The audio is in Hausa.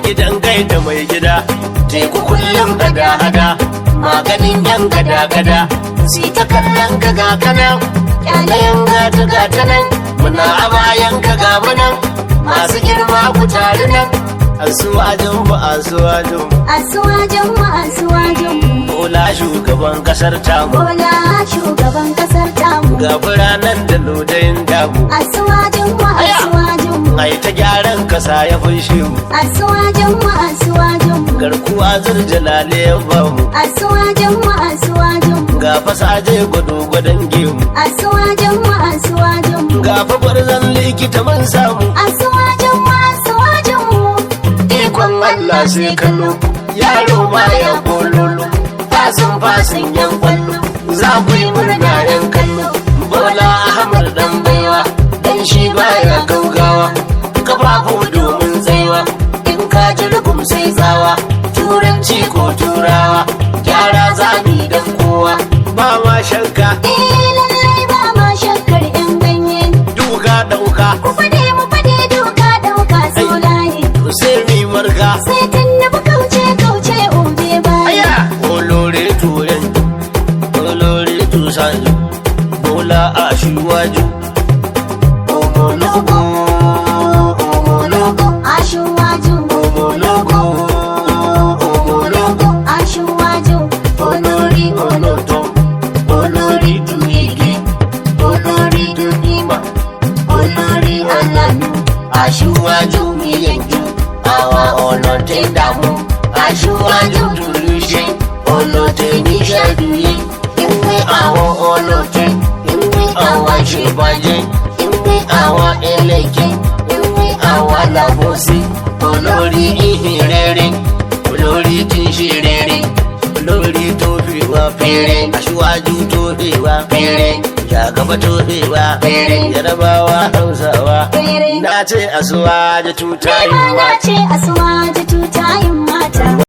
gidan gaida mai gida teku kullum hada-hada maganin yan gada-gada si ta kallon ka ga kanan yanayin gata nan muna a bayan ka ga munan masu girma ku tare nan asuwajin mu asuwajin mu asuwajin mu Bola shugaban kasar tamu Bola shugaban kasar tamu ga biranen da lodayin damu asuwajin mu ai ta gyaran kasa ya funshe mu asuwajin mu garkuwa zurjalale ya bamu asuwajin mu ga fasaje gwado-gwadon gemu asuwajin mu ga fa gwarzon likita mun samu asuwajin mu ikon Allah sai kallo yaro ma ya bololo fasin yan kwallo za ku yi murna yan kallo Bola Ahmad dan baiwa dan shi baya gaugawa kafafu domin tsaiwa in ka ji rugum sai tsawa turanci ko turawa gyara zami dan kowa ba ma shakka lallai ba ma shakkar yan ganye duka dauka mu fade duka dauka solaye sai mi marka sai tannabi kauce obe baya olore turen olore tusanju Bola Aṣíwájú omologo Aṣíwájú omologo Aṣíwájú olórí olótọ́ olórí dùnyìgì olórí dùnyìmá olórí alánú Aṣíwájú mi yanjú àwọn ọlọ́tẹ̀ dààmú Aṣíwájú dùlùṣe ọlọ́tẹ̀ níṣẹ́dùyí ìwé àwọn ọlọ́tẹ̀ ìwé àwọn ṣèbàjẹ́ ìwé àwọn ẹlẹ́jẹ̀ ìwé àwọn alábòsí olórí ìhìn rere olórí tí ń ṣe rere olórí tó fi wá fèrè Aṣíwájú tó fi wá fèrè jagaba tó fi wá fèrè Yarabawa Hausawa na ce Aṣíwájú tutayin na ce Aṣíwájú tutayin mata